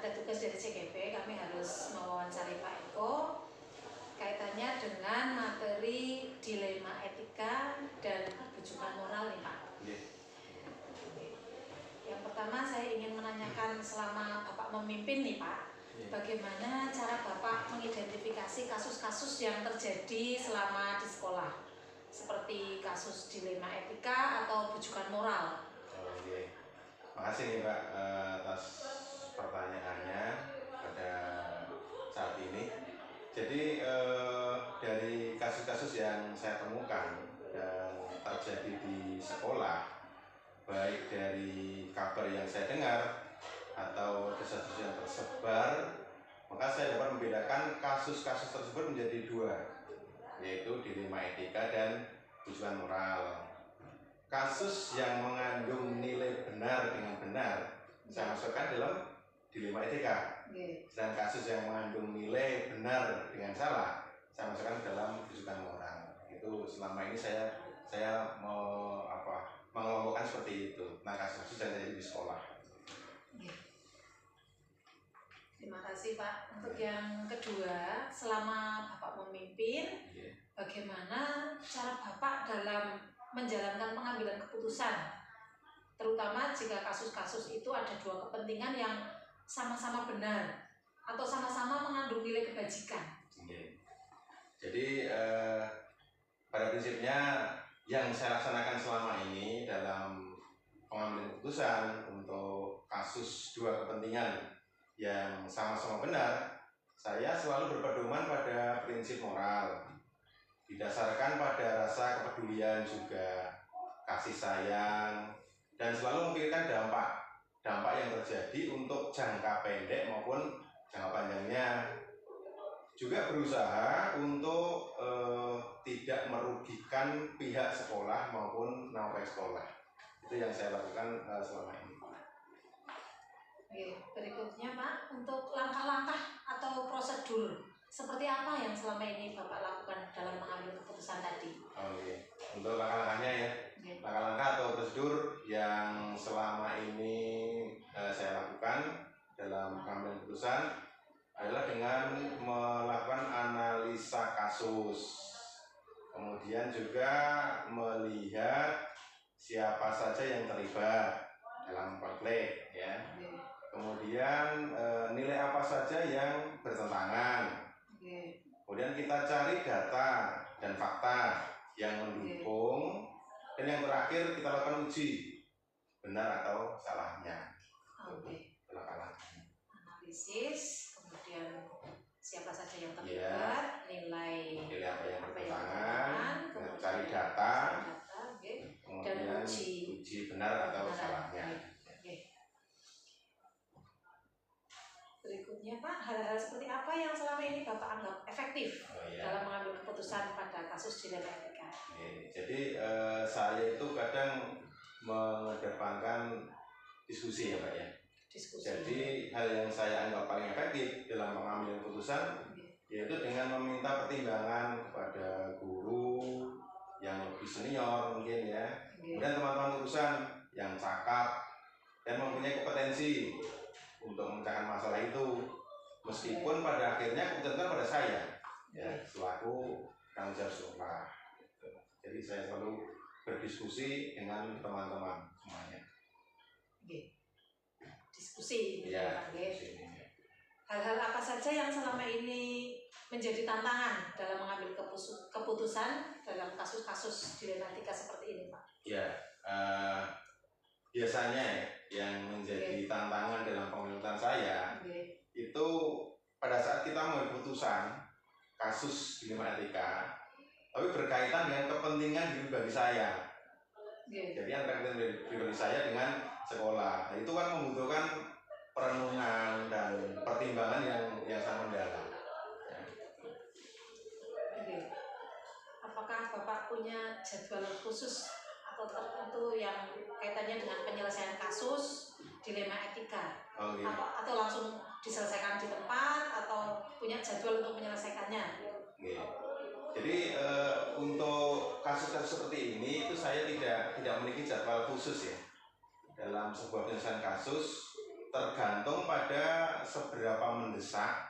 ada tugas dari CGP, kami harus mewawancari Pak Eko kaitannya dengan materi dilema etika dan kebujukan moral nih Pak. Yang pertama saya ingin menanyakan selama Bapak memimpin nih Pak, bagaimana cara Bapak mengidentifikasi kasus-kasus yang terjadi selama di sekolah, seperti kasus dilema etika atau bujukan moral? Oke, makasih nih Pak atas pertanyaannya pada saat ini. Jadi dari kasus-kasus yang saya temukan dan terjadi di sekolah, baik dari kabar yang saya dengar atau desas-desus yang tersebar, maka saya dapat membedakan kasus-kasus tersebut menjadi dua, yaitu dilema etika dan bujukan moral. Kasus yang mengandung nilai benar dengan benar saya masukkan dalam dilema etika. Dan kasus yang mengandung nilai benar dengan salah saya masukkan dalam bujukan moral. Itu selama ini saya mengelompokkan seperti itu. Nah, kasus-kasus yang terjadi di sekolah. Terima kasih Pak. Untuk yang kedua, selama Bapak memimpin, bagaimana cara Bapak dalam menjalankan pengambilan keputusan, terutama jika kasus-kasus itu ada dua kepentingan yang sama-sama benar atau sama-sama mengandung nilai kebajikan? Jadi pada prinsipnya yang saya laksanakan selama ini dalam pengambilan keputusan untuk kasus dua kepentingan yang sama-sama benar, saya selalu berpedoman pada prinsip moral, didasarkan pada rasa kepedulian juga, kasih sayang, dan selalu memikirkan dampak yang terjadi untuk jangka pendek maupun jangka panjangnya. Juga berusaha untuk tidak merugikan pihak sekolah maupun nama baik sekolah. Itu yang saya lakukan selama ini. Oke, berikutnya Pak, untuk langkah-langkah atau prosedur seperti apa yang selama ini Bapak lakukan dalam mengambil keputusan tadi? Oke, untuk langkah-langkahnya ya. Langkah-langkah atau prosedur yang selama ini saya lakukan dalam pengambilan keputusan adalah dengan melakukan analisa kasus, kemudian juga melihat siapa saja yang terlibat dalam konflik, ya. Kemudian nilai apa saja yang bertentangan. Kemudian kita cari data dan fakta yang mendukung, dan yang terakhir kita lakukan uji benar atau salahnya. Analisis, kemudian siapa saja yang terlibat, nilai apa yang bertentangan, cari data, dan uji benar atau salahnya. Berikutnya Pak, hal-hal seperti apa yang selama ini Bapak anggap efektif dalam mengambil keputusan pada kasus dilema etika? Jadi saya itu kadang mengedepankan diskusi ya Pak ya. Jadi hal yang saya anggap paling efektif dalam mengambil keputusan yaitu dengan meminta pertimbangan kepada guru yang lebih senior mungkin ya, kemudian teman-teman urusan yang cakap dan mempunyai kompetensi untuk memecahkan masalah itu, meskipun pada akhirnya keputusan pada saya ya selaku tanggung jawab sekolah. Jadi saya selalu berdiskusi dengan teman-teman semuanya. Diskusi ya, hal-hal apa saja yang selama ini menjadi tantangan dalam mengambil keputusan dalam kasus-kasus dilema etika seperti ini Pak? Ya, biasanya yang menjadi tantangan dalam pengambilan saya itu pada saat kita mengambil keputusan kasus dilema etika, tapi berkaitan dengan kepentingan pribadi saya. Jadi antara kepentingan pribadi saya dengan sekolah, nah, itu kan membutuhkan perenungan dan pertimbangan yang sangat mendalam. Apakah Bapak punya jadwal khusus atau tertentu yang kaitannya dengan penyelesaian kasus dilema etika? Atau langsung diselesaikan di tempat atau punya jadwal untuk menyelesaikannya? Jadi untuk kasus-kasus seperti ini itu saya tidak memiliki jadwal khusus ya. Dalam sebuah penyelesaian kasus tergantung pada seberapa mendesak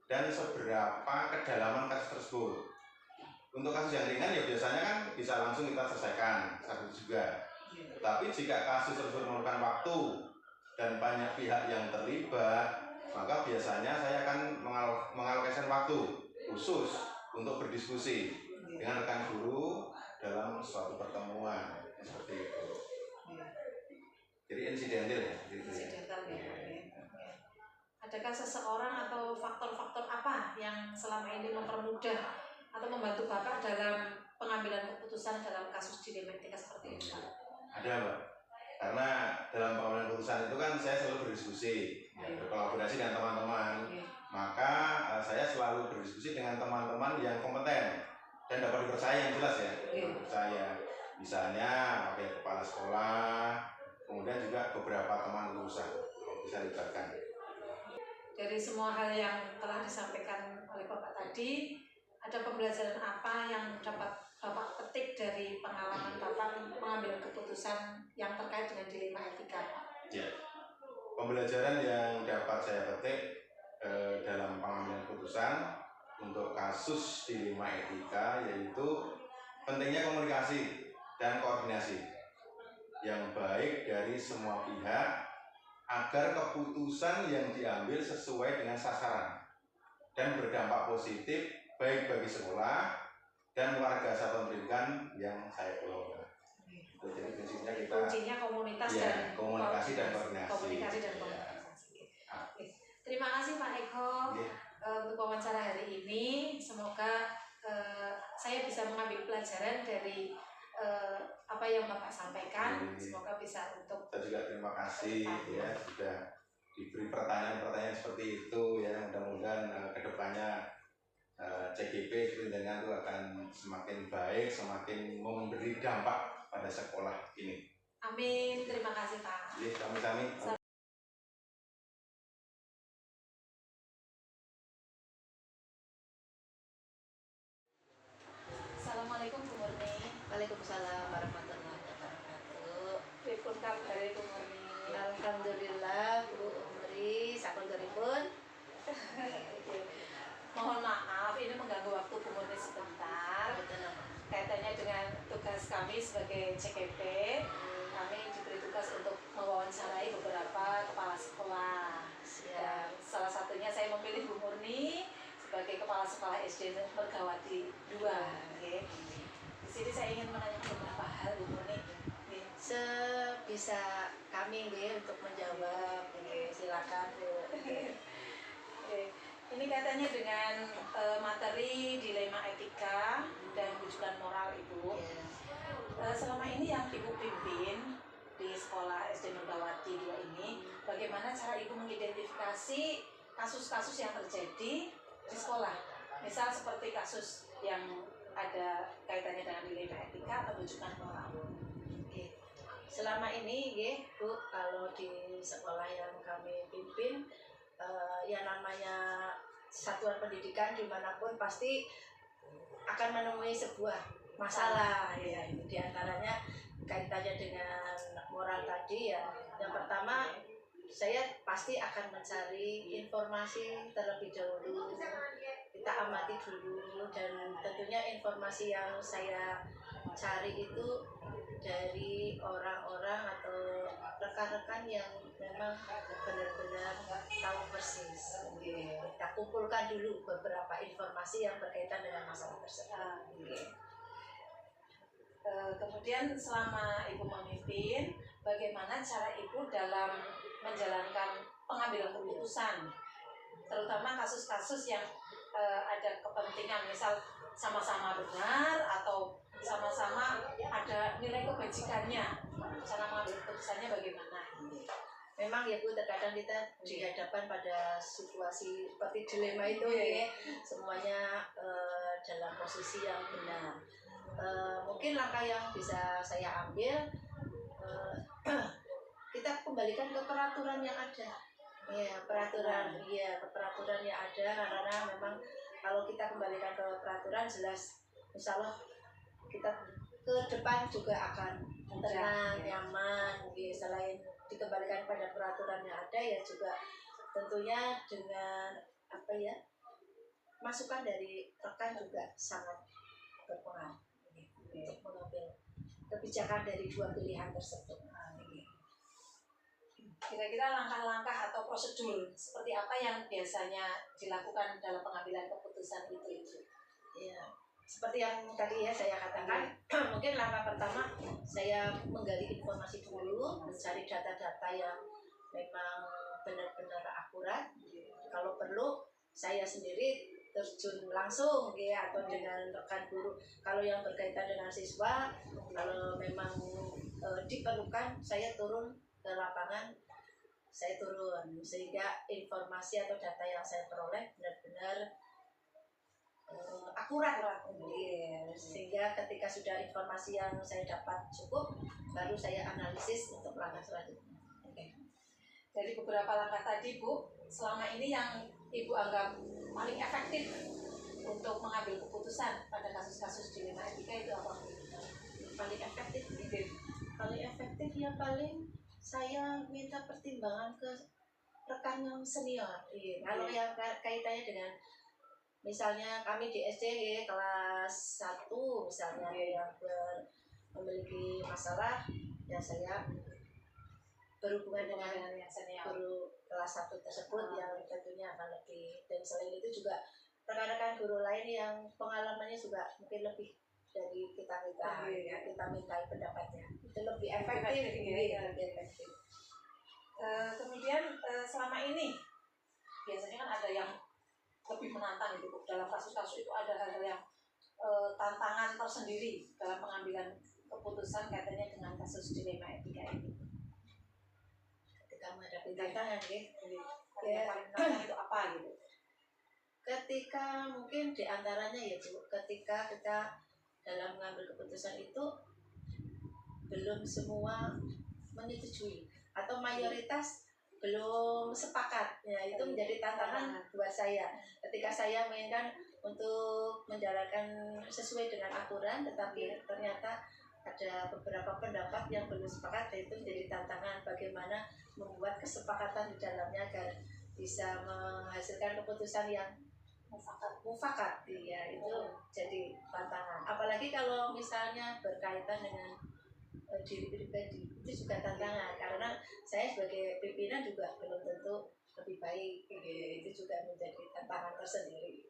dan seberapa kedalaman kasus tersebut. Untuk kasus yang ringan ya biasanya kan bisa langsung kita selesaikan satu juga. Tapi jika kasus tersebut memerlukan waktu dan banyak pihak yang terlibat, maka biasanya saya akan mengalokasikan waktu khusus untuk berdiskusi dengan rekan guru dalam suatu pertemuan seperti itu. Jadi insidental ya. Insidental ya. Adakah seseorang atau faktor-faktor apa yang selama ini mempermudah atau membantu Bapak dalam pengambilan keputusan dalam kasus dilema etika seperti ini? Ada, Mbak. Karena dalam pengambilan keputusan itu kan saya selalu berdiskusi, berkolaborasi dengan teman-teman. Maka saya selalu berdiskusi dengan teman-teman yang kompeten dan dapat dipercaya, yang jelas ya. Dipercaya. Misalnya pakai kepala sekolah, kemudian juga beberapa teman lulusan bisa dilibatkan. Dari semua hal yang telah disampaikan oleh Bapak tadi, ada pembelajaran apa yang dapat Bapak petik dari pengalaman Bapak mengambil keputusan yang terkait dengan dilema etika? Ya, pembelajaran yang dapat saya petik dalam pengambilan keputusan untuk kasus dilema etika yaitu pentingnya komunikasi dan koordinasi yang baik dari semua pihak agar keputusan yang diambil sesuai dengan sasaran dan berdampak positif baik bagi sekolah dan warga satuan pendidikan yang saya kelola. Jadi prinsipnya kita kuncinya komunitas ya, dan komunikasi dan koordinasi. Komunikasi dan komunikasi. Oke. Terima kasih Pak Eko untuk wawancara hari ini. Semoga saya bisa mengambil pelajaran dari apa yang Bapak sampaikan. Semoga bisa untuk. Saya juga terima kasih ya sudah diberi pertanyaan-pertanyaan seperti itu ya. Mudah-mudahan kedepannya CGP dengan itu akan semakin baik, semakin memberi dampak pada sekolah ini. Amin. Terima kasih Pak. Iya, kami. Assalamualaikum Bu Murni. Waalaikumsalam warahmatullahi wabarakatuh. Pripun kabare Bu Murni? Alhamdulillah Bu Umri sakunturipun. Mohon maaf ini mengganggu waktu Bu Murni sebentar. Kaitannya dengan tugas kami sebagai CKP, kami diberi tugas untuk mewawancarai beberapa kepala sekolah. Dan salah satunya saya memilih Bu Murni sebagai kepala sekolah SD Mergawati 2. Okay. Di sini saya ingin menanyakan beberapa hal Bu Murni. Sebisa kami untuk menjawab. Silakan Bu. Okay. Ini kaitannya dengan materi dilema etika dan rujukan moral Ibu. Selama ini yang Ibu pimpin di sekolah SD Mergawati 2 ini, bagaimana cara Ibu mengidentifikasi kasus-kasus yang terjadi di sekolah? Misal seperti kasus yang ada kaitannya dengan dilema etika atau rujukan moral. Selama ini Bu, kalau di sekolah yang kami pimpin, yang namanya satuan pendidikan dimanapun pasti akan menemui sebuah masalah ya. Di antaranya kaitannya dengan moral tadi ya. Yang pertama, saya pasti akan mencari informasi terlebih dahulu. Kita amati dulu, dan tentunya informasi yang saya cari itu dari orang-orang atau rekan-rekan yang memang benar-benar tahu persis. Kita kumpulkan dulu beberapa informasi yang berkaitan dengan masalah tersebut. Kemudian selama Ibu memimpin, bagaimana cara Ibu dalam menjalankan pengambilan keputusan, terutama kasus-kasus yang ada kepentingan, misal sama-sama benar atau sama-sama ada nilai kebajikannya, cara mengambil keputusannya bagaimana? Memang ya Bu, terkadang kita dihadapkan pada situasi seperti dilema itu ya, semuanya dalam posisi yang benar. Mungkin langkah yang bisa saya ambil, kita kembalikan ke peraturan yang ada. Ya, peraturan yang ada, karena memang kalau kita kembalikan ke peraturan, jelas insya Allah kita ke depan juga akan tenang, nyaman. Selain dikembalikan pada peraturan yang ada, ya juga tentunya dengan apa ya, masukan dari rekan juga sangat berpengaruh untuk mengambil kebijakan dari dua pilihan tersebut. Kira-kira langkah-langkah atau prosedur seperti apa yang biasanya dilakukan dalam pengambilan keputusan itu? Ya, seperti yang tadi ya saya katakan, mungkin langkah pertama saya menggali informasi dulu, mencari data-data yang memang benar-benar akurat. Kalau perlu saya sendiri terjun langsung ya, atau dengan rekan guru. Kalau yang berkaitan dengan siswa, kalau memang diperlukan, saya turun ke lapangan, saya turun sehingga informasi atau data yang saya peroleh benar-benar akurat. Sehingga ketika sudah informasi yang saya dapat cukup, baru saya analisis untuk langkah selanjutnya. Dari beberapa langkah tadi Bu, selama ini yang Ibu anggap paling efektif untuk mengambil keputusan pada kasus-kasus dilema etika itu apa? Paling efektif ya paling saya minta pertimbangan ke rekan yang senior. Kalau yang kaitannya dengan misalnya kami di SD kelas 1 misalnya yang memiliki masalah, ya saya berhubungan dengan yang senior guru kelas 1 tersebut yang tentunya akan lebih, dan selain itu juga rekan-rekan guru lain yang pengalamannya juga mungkin lebih dari kita minta pendapatnya, itu lebih efektif. Kemudian selama ini biasanya kan ada yang lebih menantang itu dalam kasus-kasus itu, ada hal-hal yang tantangan tersendiri dalam pengambilan keputusan katanya dengan kasus dilema etika ini. Ketika menghadapi tantangan Yang paling menantang itu apa gitu? Ketika mungkin diantaranya ya Bu, ketika kita dalam mengambil keputusan itu belum semua menyetujui atau mayoritas belum sepakat, ya itu menjadi tantangan buat saya. Ketika saya mainkan untuk menjalankan sesuai dengan aturan, tetapi ternyata ada beberapa pendapat yang belum sepakat, dan itu menjadi tantangan bagaimana membuat kesepakatan di dalamnya agar bisa menghasilkan keputusan yang mufakat. Ya itu jadi tantangan, apalagi kalau misalnya berkaitan dengan diri pribadi, itu juga tantangan karena saya sebagai pimpinan juga belum tentu lebih baik. Itu juga menjadi tantangan tersendiri.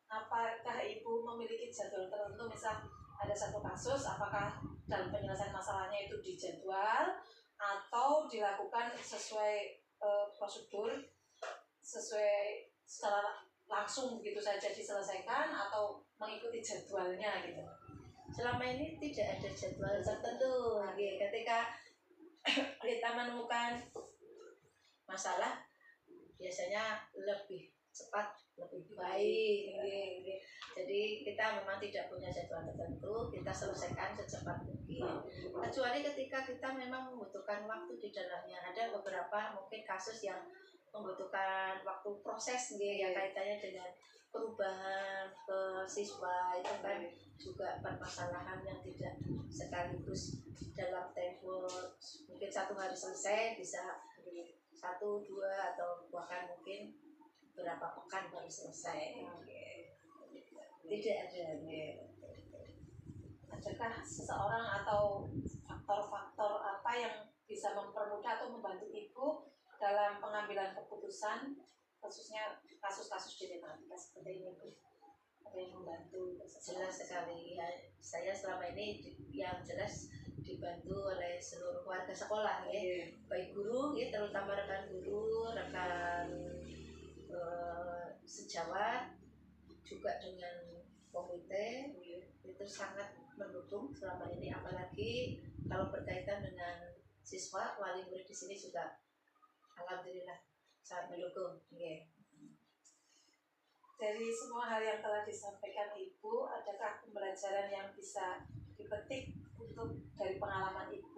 Apakah Ibu memiliki jadwal tertentu, misal ada satu kasus, apakah dalam penyelesaian masalahnya itu dijadwal atau dilakukan sesuai prosedur, sesuai secara langsung begitu saja diselesaikan, atau mengikuti jadwalnya gitu? Selama ini tidak ada jadwal tertentu. Ketika kita menemukan masalah, biasanya lebih cepat, lebih baik. Jadi kita memang tidak punya jadwal tertentu, kita selesaikan secepat mungkin. Kecuali ketika kita memang membutuhkan waktu di dalamnya. Ada beberapa mungkin kasus yang membutuhkan waktu proses yang kaitannya dengan perubahan ke siswa, itu kan juga permasalahan yang tidak sekaligus dalam tempo mungkin 1 hari selesai, bisa 1, 2 atau bahkan mungkin berapa pekan baru selesai. Tidak ada. Adakah seseorang atau faktor-faktor apa yang bisa mempermudah atau membantu Ibu dalam pengambilan keputusan, khususnya kasus-kasus dilema etika seperti ini Bu? Ada yang membantu? Jelas sekali ya, saya selama ini yang jelas dibantu oleh seluruh warga sekolah ya, baik guru ya, terutama rekan guru, rekan sejawat, juga dengan komite, itu sangat mendukung selama ini. Apalagi kalau berkaitan dengan siswa, wali murid di sini juga alhamdulillah sangat mendukung. Dari semua hal yang telah disampaikan Ibu, adakah pembelajaran yang bisa dipetik untuk dari pengalaman Ibu